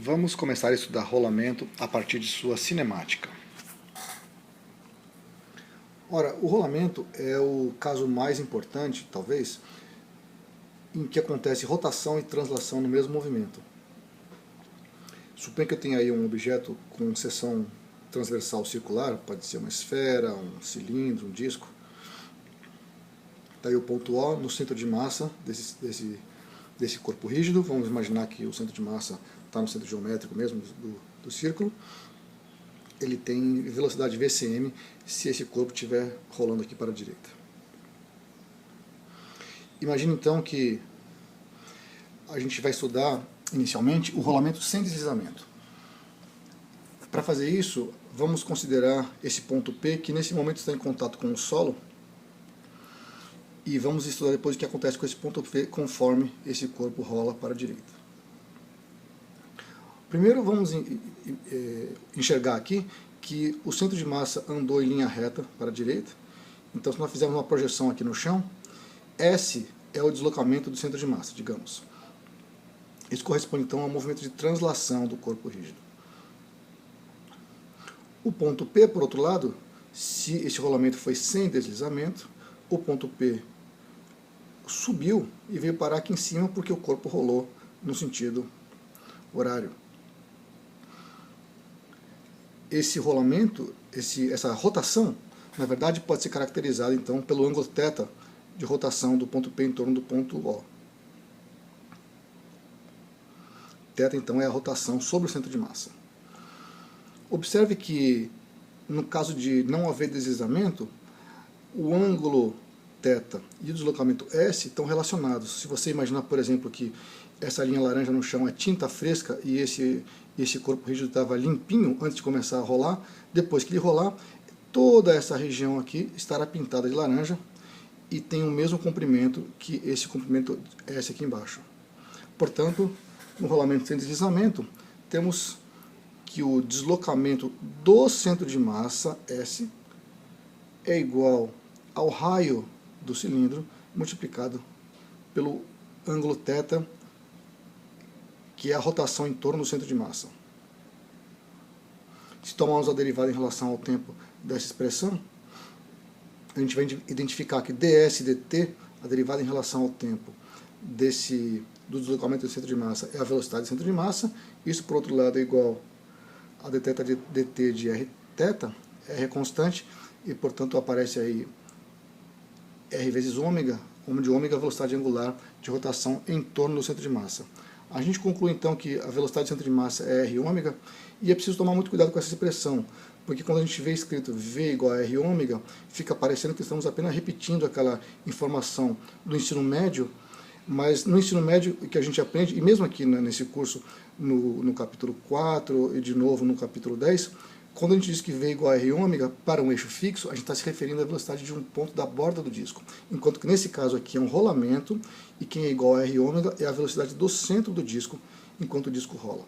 Vamos começar a estudar rolamento a partir de sua cinemática. Ora, o rolamento é o caso mais importante, talvez, em que acontece rotação e translação no mesmo movimento. Suponha que eu tenha aí um objeto com seção transversal circular, pode ser uma esfera, um cilindro, um disco. Está aí o ponto O no centro de massa desse corpo rígido. Vamos imaginar que o centro de massa está no centro geométrico mesmo do círculo. Ele tem velocidade VCM se esse corpo estiver rolando aqui para a direita. Imagine então que a gente vai estudar inicialmente o rolamento sem deslizamento. Para fazer isso, vamos considerar esse ponto P, que nesse momento está em contato com o solo, e vamos estudar depois o que acontece com esse ponto P conforme esse corpo rola para a direita. Primeiro vamos enxergar aqui que o centro de massa andou em linha reta para a direita. Então, se nós fizermos uma projeção aqui no chão, S é o deslocamento do centro de massa, digamos. Isso corresponde então ao movimento de translação do corpo rígido. O ponto P, por outro lado, se esse rolamento foi sem deslizamento, o ponto P subiu e veio parar aqui em cima porque o corpo rolou no sentido horário. Esse rolamento, essa rotação, na verdade pode ser caracterizada então pelo ângulo θ de rotação do ponto P em torno do ponto O. Θ então é a rotação sobre o centro de massa. Observe que no caso de não haver deslizamento, o ângulo θ e o deslocamento S estão relacionados. Se você imaginar, por exemplo, que essa linha laranja no chão é tinta fresca e esse corpo rígido estava limpinho antes de começar a rolar, depois que ele rolar, toda essa região aqui estará pintada de laranja e tem o mesmo comprimento que esse comprimento S aqui embaixo. Portanto, no rolamento sem deslizamento, temos que o deslocamento do centro de massa, S, é igual ao raio do cilindro multiplicado pelo ângulo θ, que é a rotação em torno do centro de massa. Se tomarmos a derivada em relação ao tempo dessa expressão, a gente vai identificar que ds e dt, a derivada em relação ao tempo do deslocamento do centro de massa, é a velocidade do centro de massa. Isso, por outro lado, é igual a dθ de dt de rθ, R é constante, e, portanto, aparece aí R vezes ômega, onde ômega é a velocidade angular de rotação em torno do centro de massa. A gente conclui então que a velocidade do centro de massa é R ômega, e é preciso tomar muito cuidado com essa expressão, porque quando a gente vê escrito V igual a R ômega, fica parecendo que estamos apenas repetindo aquela informação do ensino médio, mas no ensino médio que a gente aprende, e mesmo aqui nesse curso, no capítulo 4 e de novo no capítulo 10, quando a gente diz que V igual a R ômega para um eixo fixo, a gente está se referindo à velocidade de um ponto da borda do disco. Enquanto que nesse caso aqui é um rolamento, e quem é igual a R ômega é a velocidade do centro do disco, enquanto o disco rola.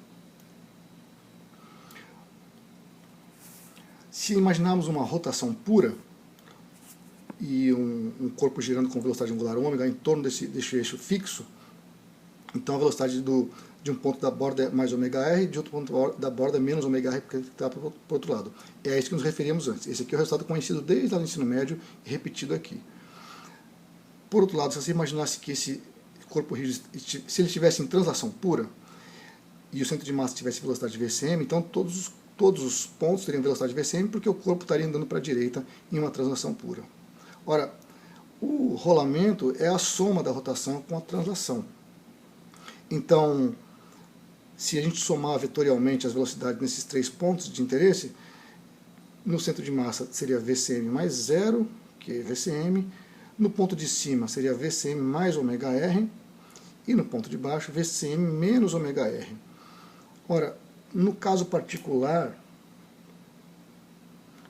Se imaginarmos uma rotação pura, e um corpo girando com velocidade angular ômega em torno desse eixo fixo, então a velocidade de um ponto da borda é mais ômega-r, de outro ponto da borda é menos ômega-r, porque está para o outro lado. É a isso que nos referíamos antes. Esse aqui é o resultado conhecido desde lá no ensino médio e repetido aqui. Por outro lado, se você imaginasse que esse corpo rígido, se ele estivesse em translação pura, e o centro de massa tivesse velocidade VCM, então todos os pontos teriam velocidade VCM, porque o corpo estaria andando para a direita em uma translação pura. Ora, o rolamento é a soma da rotação com a translação. Então, se a gente somar vetorialmente as velocidades nesses três pontos de interesse, no centro de massa seria VCM mais zero, que é VCM, no ponto de cima seria VCM mais ômega-r, e no ponto de baixo VCM menos ômega-r. Ora, no caso particular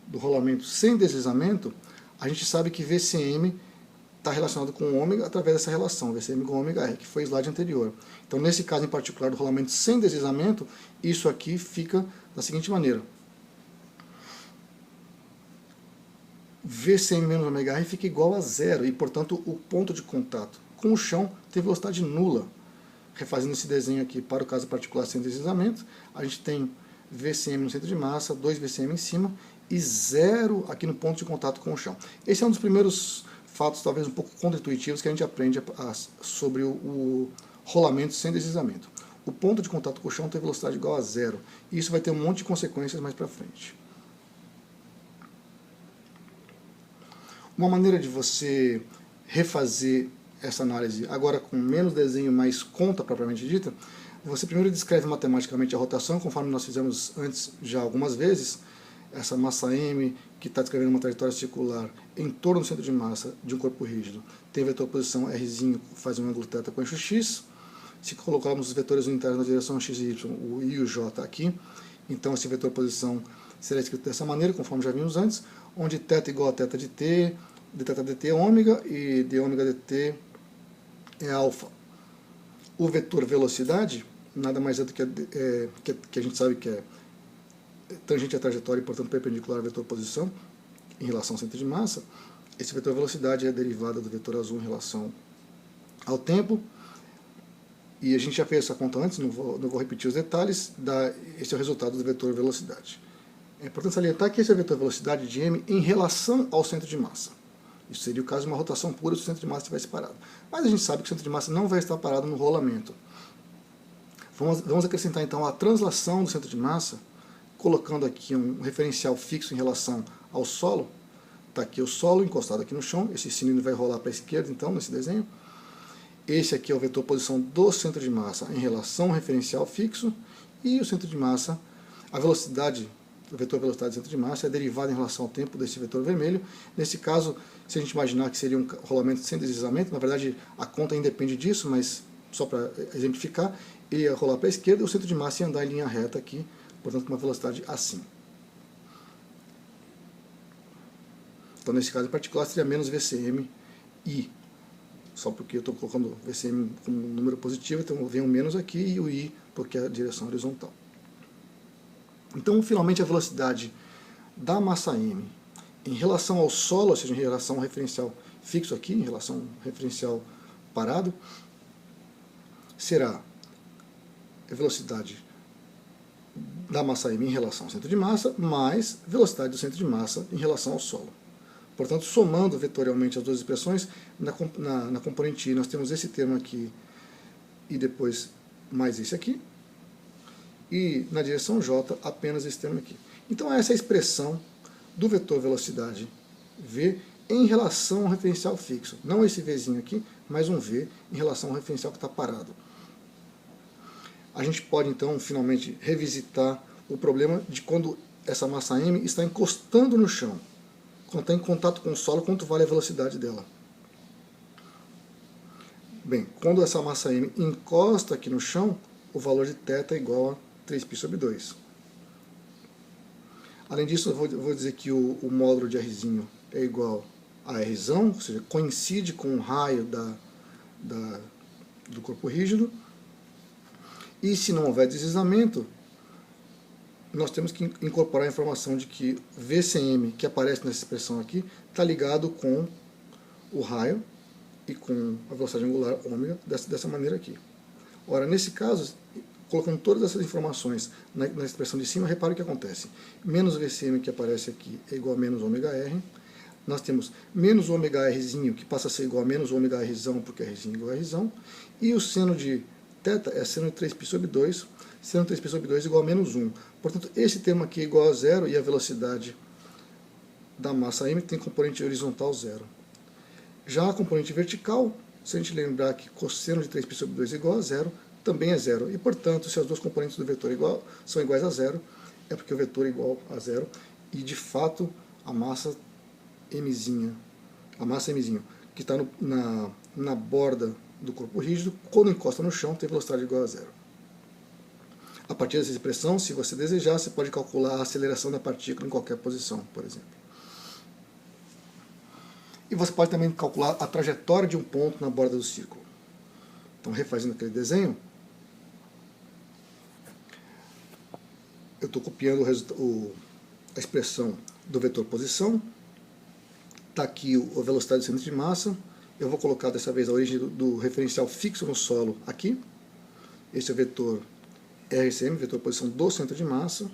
do rolamento sem deslizamento, a gente sabe que VCM está relacionado com ômega através dessa relação, VCM igual a ômega-r, que foi o slide anterior. Então, nesse caso em particular do rolamento sem deslizamento, isso aqui fica da seguinte maneira. VCM menos ômega-r fica igual a zero, e, portanto, o ponto de contato com o chão tem velocidade nula. refazendo esse desenho aqui para o caso particular sem deslizamento, a gente tem VCM no centro de massa, 2 VCM em cima e 0 aqui no ponto de contato com o chão. Esse é um dos primeiros fatos, talvez um pouco contra-intuitivos, que a gente aprende sobre o rolamento sem deslizamento. O ponto de contato com o chão tem velocidade igual a 0, e isso vai ter um monte de consequências mais para frente. Uma maneira de você refazer essa análise, agora com menos desenho, mais conta propriamente dita, você primeiro descreve matematicamente a rotação, conforme nós fizemos antes já algumas vezes, essa massa M, que está descrevendo uma trajetória circular em torno do centro de massa de um corpo rígido, tem vetor posição R', faz um ângulo θ com eixo x. Se colocarmos os vetores unitários na direção x e y, o i e o j aqui, então esse vetor posição será escrito dessa maneira, conforme já vimos antes, onde θ igual a θ de t, dθ dt é ômega e d ômega dt é alfa. O vetor velocidade nada mais é do que a gente sabe que é tangente à trajetória e, portanto, perpendicular ao vetor posição em relação ao centro de massa. Esse vetor velocidade é derivada do vetor azul em relação ao tempo. E a gente já fez essa conta antes, não vou repetir os detalhes. Esse é o resultado do vetor velocidade. É importante salientar que esse é o vetor velocidade de m em relação ao centro de massa. Isso seria o caso de uma rotação pura se o centro de massa estivesse parado. Mas a gente sabe que o centro de massa não vai estar parado no rolamento. Vamos acrescentar então a translação do centro de massa, colocando aqui um referencial fixo em relação ao solo. Está aqui o solo encostado aqui no chão, esse cilindro vai rolar para a esquerda então nesse desenho. Esse aqui é o vetor posição do centro de massa em relação ao referencial fixo, e o centro de massa, a velocidade, o vetor velocidade do centro de massa é derivada em relação ao tempo desse vetor vermelho. Nesse caso, se a gente imaginar que seria um rolamento sem deslizamento, na verdade a conta independe disso, mas só para exemplificar, ele ia rolar para a esquerda e o centro de massa ia andar em linha reta aqui, portanto com uma velocidade assim. Então nesse caso em particular seria menos VCM I, só porque eu estou colocando VCM como número positivo, então eu venho menos aqui e o I porque é a direção horizontal. Então finalmente a velocidade da massa M em relação ao solo, ou seja, em relação ao referencial fixo aqui, em relação ao referencial parado, será a velocidade da massa M em relação ao centro de massa, mais velocidade do centro de massa em relação ao solo. Portanto, somando vetorialmente as duas expressões, na componente I nós temos esse termo aqui e depois mais esse aqui, e na direção J apenas esse termo aqui. Então essa é a expressão do vetor velocidade V em relação ao referencial fixo. Não esse Vzinho aqui, mas um V em relação ao referencial que está parado. A gente pode então finalmente revisitar o problema de quando essa massa M está encostando no chão. Quando está em contato com o solo, quanto vale a velocidade dela? Bem, quando essa massa M encosta aqui no chão, o valor de θ é igual a 3π sobre 2. Além disso, eu vou dizer que o módulo de R é igual a R, ou seja, coincide com o raio do corpo rígido. E se não houver deslizamento, nós temos que incorporar a informação de que VCM, que aparece nessa expressão aqui, está ligado com o raio e com a velocidade angular ômega dessa maneira aqui. Ora, nesse caso, colocando todas essas informações na expressão de cima, repare o que acontece. Menos VCM que aparece aqui é igual a menos ômega R. Nós temos menos ômega R, que passa a ser igual a menos ômega R, porque R é igual a R. E o seno de θ é seno de 3π sobre 2, seno de 3π sobre 2 igual a menos 1. Portanto, esse termo aqui é igual a 0 e a velocidade da massa M tem componente horizontal 0. Já a componente vertical, se a gente lembrar que cosseno de 3π sobre 2 é igual a 0, também é 0. E, portanto, se as duas componentes do vetor são iguais a 0, é porque o vetor é igual a 0. E, de fato, a massa Mzinha, que está na borda do corpo rígido, quando encosta no chão, tem velocidade igual a 0. A partir dessa expressão, se você desejar, você pode calcular a aceleração da partícula em qualquer posição, por exemplo. E você pode também calcular a trajetória de um ponto na borda do círculo. Então, refazendo aquele desenho, eu estou copiando a expressão do vetor posição. Está aqui a velocidade do centro de massa. Eu vou colocar dessa vez a origem do referencial fixo no solo aqui. esse é o vetor RCM, vetor posição do centro de massa.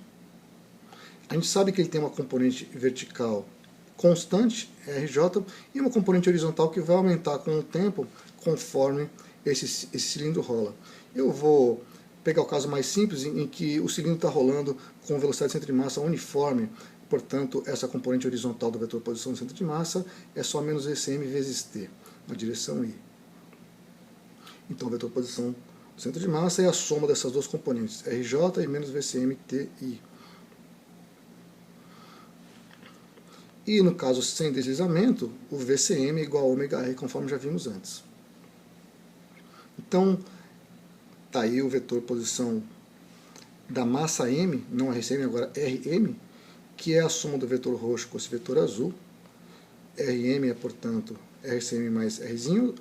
A gente sabe que ele tem uma componente vertical constante, RJ, e uma componente horizontal que vai aumentar com o tempo, conforme esse cilindro rola. Eu vou pegar o caso mais simples, em que o cilindro está rolando com velocidade de centro de massa uniforme, portanto, essa componente horizontal do vetor posição do centro de massa é só menos VCM vezes T, na direção I. Então, o vetor posição do centro de massa é a soma dessas duas componentes, RJ e menos VCM TI. E no caso sem deslizamento, o VCM é igual a ômega-R, conforme já vimos antes. Então, está aí o vetor posição da massa M, não RCM, agora RM, que é a soma do vetor roxo com esse vetor azul. RM é, portanto, RCM mais Rzinho.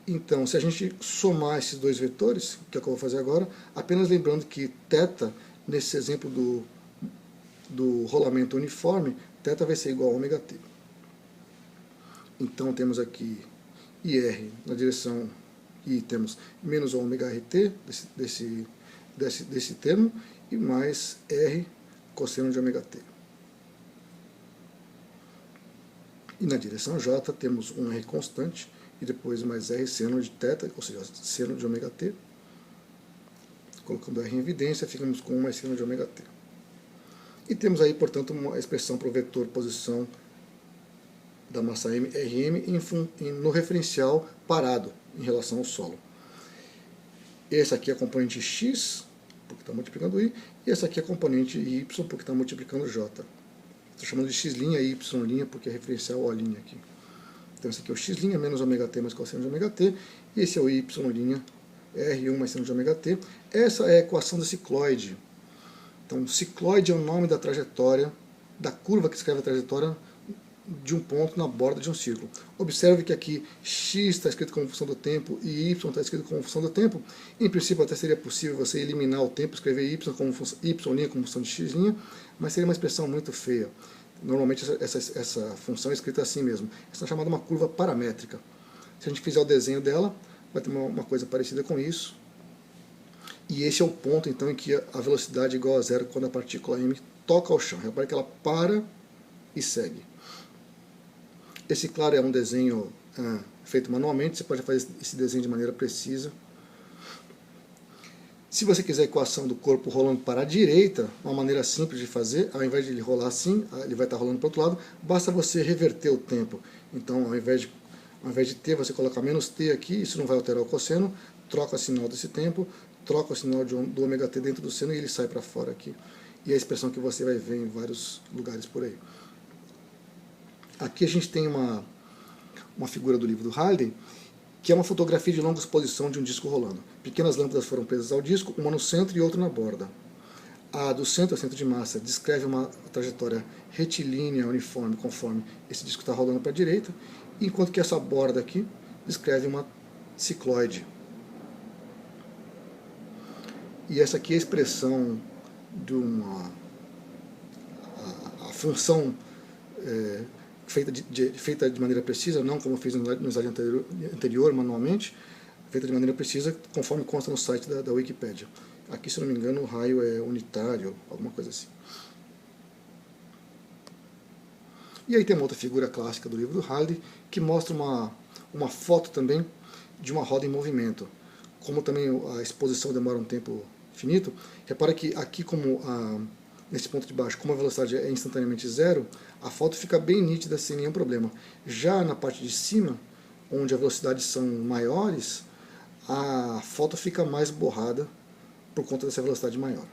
Então, se a gente somar esses dois vetores, que é o que eu vou fazer agora, apenas lembrando que θ, nesse exemplo do rolamento uniforme, θ vai ser igual a ômega t. Então, temos aqui IR na direção I, temos menos ômega RT, desse termo, e mais R cosseno de ômega t. E na direção J temos um R constante, e depois mais R seno de θ, ou seja, seno de ômega t. Colocando R em evidência, ficamos com 1 mais seno de ômega t. E temos aí, portanto, uma expressão para o vetor posição da massa M, RM, no referencial parado em relação ao solo. Essa aqui é a componente X, porque está multiplicando I, e essa aqui é a componente Y, porque está multiplicando J. Estou chamando de X' e Y', porque é referencial O' aqui. Então esse aqui é o X' menos ômega t mais cosseno de ômega t, e esse é o Y', R1 mais seno de ômega t. Essa é a equação da cicloide. Então, cicloide é o nome da trajetória, da curva que escreve a trajetória de um ponto na borda de um círculo. Observe que aqui x está escrito como função do tempo e y está escrito como função do tempo. Em princípio, até seria possível você eliminar o tempo, escrever y como função de x', mas seria uma expressão muito feia. Normalmente essa função é escrita assim mesmo. Essa é chamada uma curva paramétrica. Se a gente fizer o desenho dela, vai ter uma coisa parecida com isso. E esse é o ponto, então, em que a velocidade é igual a zero quando a partícula m toca ao chão. Repare que ela para e segue. Esse, claro, é um desenho feito manualmente, você pode fazer esse desenho de maneira precisa. Se você quiser a equação do corpo rolando para a direita, uma maneira simples de fazer, ao invés de ele rolar assim, ele vai estar rolando para o outro lado, basta você reverter o tempo. Então, ao invés de t, você coloca menos t aqui, isso não vai alterar o cosseno, troca o sinal desse tempo, troca o sinal do ômega t dentro do seno e ele sai para fora aqui. E é a expressão que você vai ver em vários lugares por aí. Aqui a gente tem uma figura do livro do Halliday, que é uma fotografia de longa exposição de um disco rolando. Pequenas lâmpadas foram presas ao disco, uma no centro e outra na borda. A do centro, centro de massa, descreve uma trajetória retilínea, uniforme, conforme esse disco está rolando para a direita, enquanto que essa borda aqui descreve uma cicloide. E essa aqui é a expressão de a função feita de maneira precisa, não como eu fiz no slide anterior, manualmente, feita de maneira precisa, conforme consta no site da Wikipédia. Aqui, se não me engano, o raio é unitário, alguma coisa assim. E aí tem uma outra figura clássica do livro do Halliday, que mostra uma foto também de uma roda em movimento. Como também a exposição demora um tempo finito, repara que aqui, nesse ponto de baixo, como a velocidade é instantaneamente zero, a foto fica bem nítida sem nenhum problema. Já na parte de cima, onde as velocidades são maiores, a foto fica mais borrada por conta dessa velocidade maior.